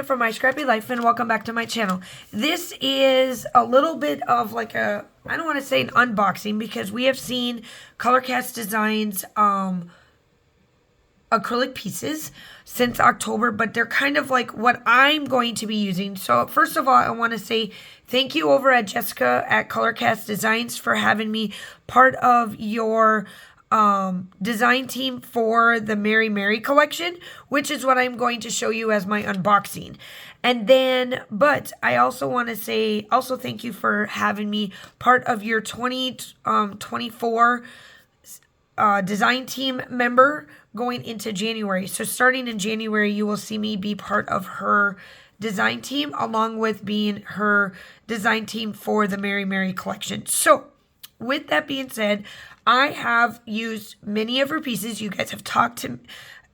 Miranda from My Scrappy Life, and welcome back to my channel. This is a little bit of like a, I don't want to say an unboxing, because we have seen Colorcast Designs acrylic pieces since October, but they're kind of like what I'm going to be using. So first of all, I want to say thank you over at Jessica at Colorcast Designs for having me part of your design team for the Mary Mary collection, which is what I'm going to show you as my unboxing. And then, but I also want to say also thank you for having me part of your 2024 design team member going into January. So starting in January, you will see me be part of her design team, along with being her design team for the Mary Mary collection. So with that being said, I have used many of her pieces. You guys have talked to,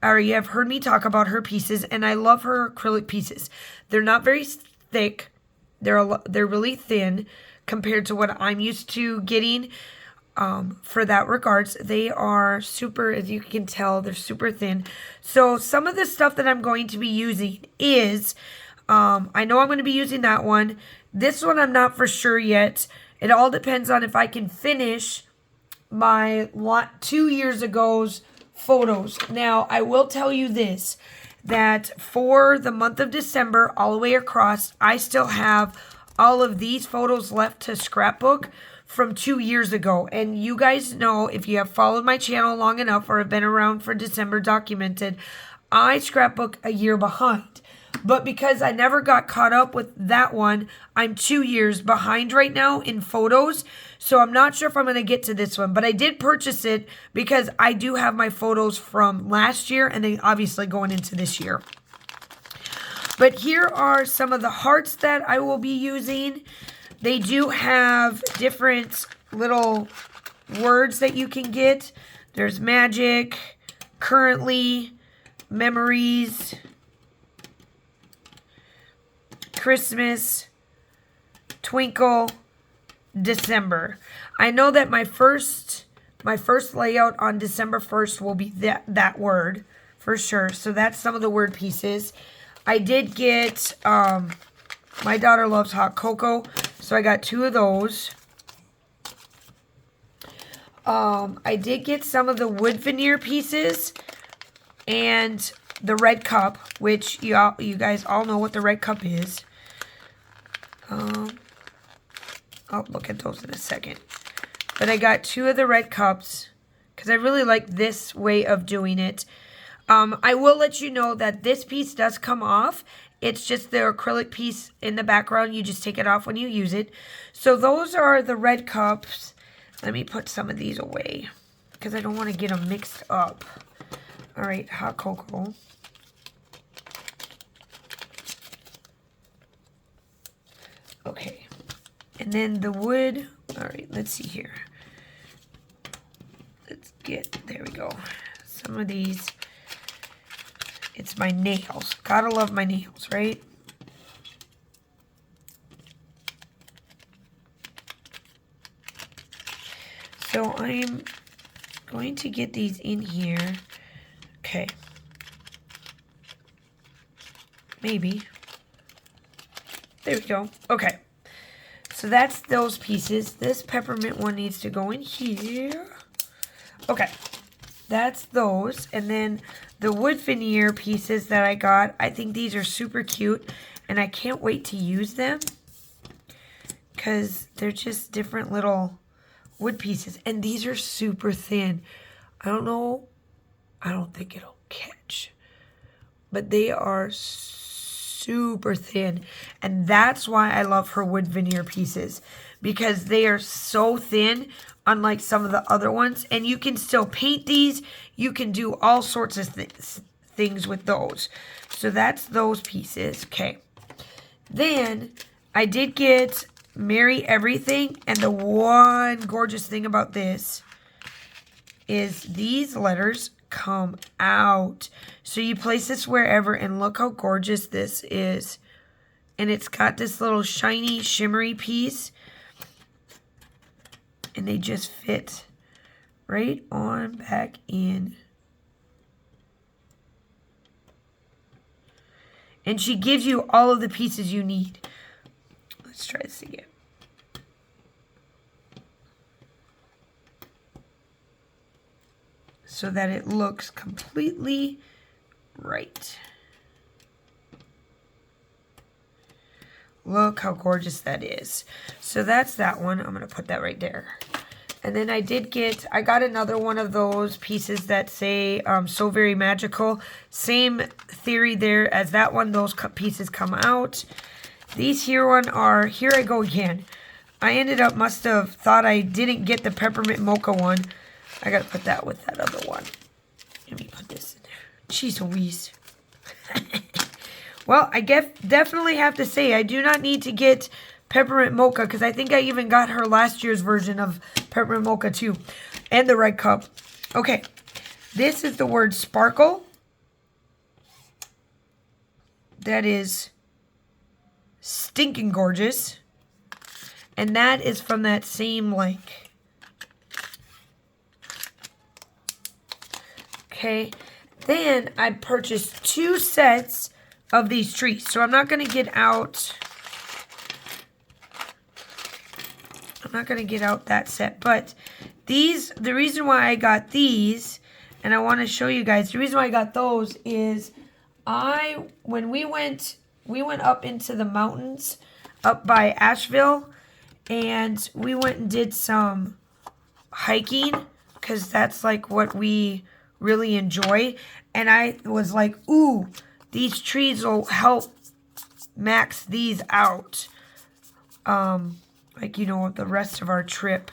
or you have heard me talk about her pieces, and I love her acrylic pieces. They're not very thick. They're really thin compared to what I'm used to getting. For that regards, they are super, as you can tell, they're super thin. So some of the stuff that I'm going to be using is, I know I'm going to be using that one. This one I'm not for sure yet. It all depends on if I can finish my 2 years ago's photos. Now, I will tell you this, that for the month of December, all the way across, I still have all of these photos left to scrapbook from 2 years ago. And you guys know, if you have followed my channel long enough or have been around for December documented, I scrapbook a year behind. But because I never got caught up with that one, I'm 2 years behind right now in photos. So I'm not sure if I'm going to get to this one. But I did purchase it because I do have my photos from last year and then obviously going into this year. But here are some of the hearts that I will be using. They do have different little words that you can get. There's magic, currently, memories, Christmas, twinkle, December. I know that my first layout on December 1st will be that word for sure. So that's some of the word pieces. I did get, my daughter loves hot cocoa, so I got 2 of those. I did get some of the wood veneer pieces and the red cup, which you guys all know what the red cup is. I'll look at those in a second. But I got 2 of the red cups because I really like this way of doing it. I will let you know that this piece does come off. It's just the acrylic piece in the background. You just take it off when you use it. So those are the red cups. Let me put some of these away because I don't want to get them mixed up. All right, hot cocoa. Okay. And then the wood. All right, let's see here. There we go. Some of these. It's my nails. Gotta love my nails, right? So I'm going to get these in here. Okay. Maybe. There we go. Okay. So that's those pieces. This peppermint one needs to go in here. Okay. That's those. And then the wood veneer pieces that I got, I think these are super cute. And I can't wait to use them because they're just different little wood pieces. And these are super thin. I don't know. I don't think it'll catch. But they are super thin. And that's why I love her wood veneer pieces. Because they are so thin, unlike some of the other ones. And you can still paint these. You can do all sorts of things with those. So that's those pieces. Okay. Then I did get Merry Everything. And the one gorgeous thing about this is these letters come out. So you place this wherever, and look how gorgeous this is. And it's got this little shiny, shimmery piece. And they just fit right on back in. And she gives you all of the pieces you need. Let's try this again. So that it looks completely right. Look how gorgeous that is. So that's that one. I'm going to put that right there. And then I got another one of those pieces that say So Very Magical. Same theory there as that one. Those pieces come out. These here I go again. I must have thought I didn't get the peppermint mocha one. I got to put that with that other one. Let me put this in there. Jeez Louise. Well, I definitely have to say I do not need to get peppermint mocha because I think I even got her last year's version of peppermint mocha too. And the red cup. Okay. This is the word sparkle. That is stinking gorgeous. And that is from that same link. Okay. Then I purchased 2 sets of these trees. So I'm not going to get out that set, but the reason why I got these, and I want to show you guys, the reason why I got those is when we went up into the mountains up by Asheville, and we went and did some hiking because that's like what we really enjoy, and I was like, ooh, these trees will help max these out. Like, you know, the rest of our trip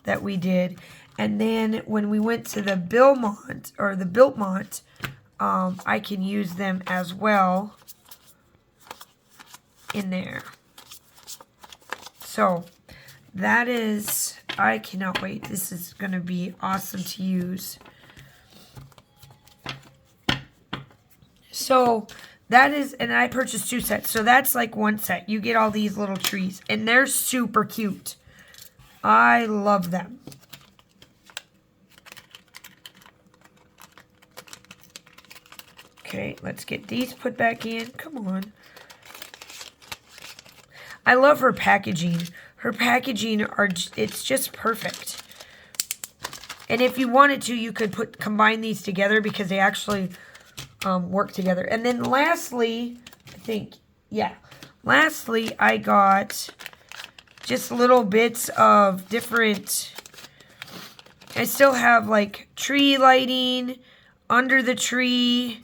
that we did. And then when we went to the Biltmont, I can use them as well in there. So that is, I cannot wait. This is going to be awesome to use. So that is, and I purchased 2 sets. So that's like 1 set. You get all these little trees. And they're super cute. I love them. Okay, let's get these put back in. Come on. I love her packaging. Her packaging, it's just perfect. And if you wanted to, you could combine these together because they actually work together. And then lastly, lastly, I got just little bits of different, I still have like tree lighting, under the tree.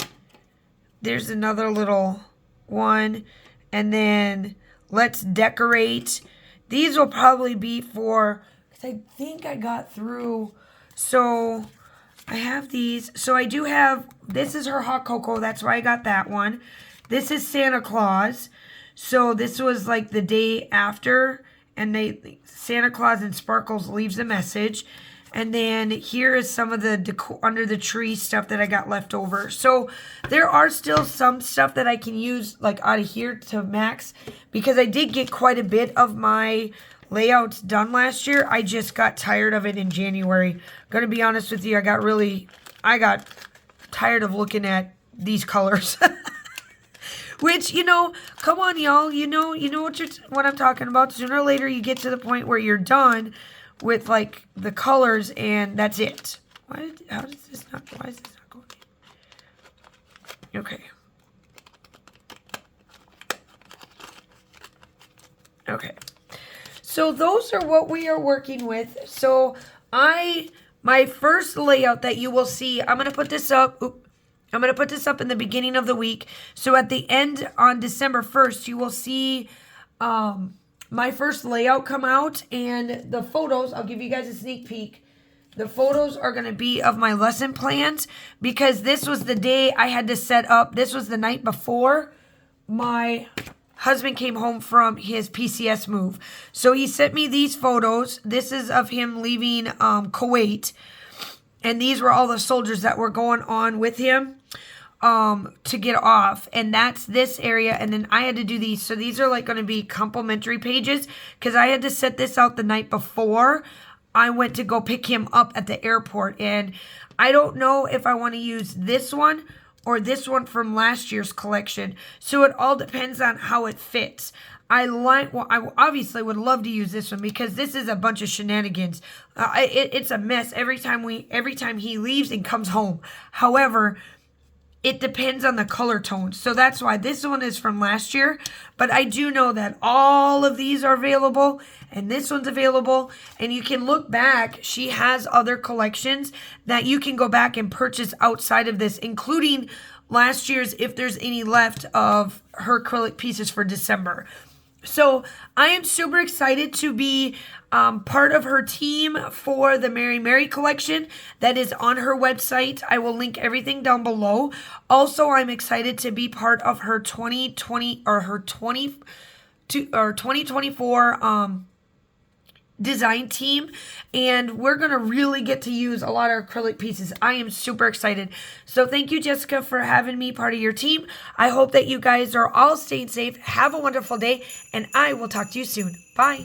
There's another little one. And then let's decorate. These will probably be for, because I think I got through, so I have these. So I do have, this is her hot cocoa. That's why I got that one. This is Santa Claus. So this was like the day after. And Santa Claus and Sparkles leaves a message. And then here is some of the under the tree stuff that I got left over. So there are still some stuff that I can use like out of here to max. Because I did get quite a bit of my layouts done last year. I just got tired of it in January. Gonna be honest with you, I got tired of looking at these colors. Which, you know, come on, y'all. You know what I'm talking about. Sooner or later, you get to the point where you're done with like the colors, and that's it. Why is this not going in? Okay. Okay. So those are what we are working with. So my first layout that you will see, I'm going to put this up. I'm going to put this up in the beginning of the week. So at the end on December 1st, you will see my first layout come out. And the photos, I'll give you guys a sneak peek. The photos are going to be of my lesson plans. Because this was the day I had to set up. This was the night before my husband came home from his PCS move. So he sent me these photos. This is of him leaving Kuwait. And these were all the soldiers that were going on with him to get off. And that's this area. And then I had to do these. So these are like going to be complimentary pages. Because I had to set this out the night before I went to go pick him up at the airport. And I don't know if I want to use this one or this one from last year's collection. So it all depends on how it fits. I obviously would love to use this one because this is a bunch of shenanigans. It's a mess every time he leaves and comes home. However, it depends on the color tone. So that's why this one is from last year. But I do know that all of these are available. And this one's available. And you can look back. She has other collections that you can go back and purchase outside of this, including last year's, if there's any left of her acrylic pieces for December. So I am super excited to be part of her team for the Mary Mary collection that is on her website. I will link everything down below. Also, I'm excited to be part of her 2024 design team, and we're gonna really get to use a lot of acrylic pieces. I am super excited. So thank you, Jessica, for having me part of your team. I hope that you guys are all staying safe. Have a wonderful day, and I will talk to you soon. Bye.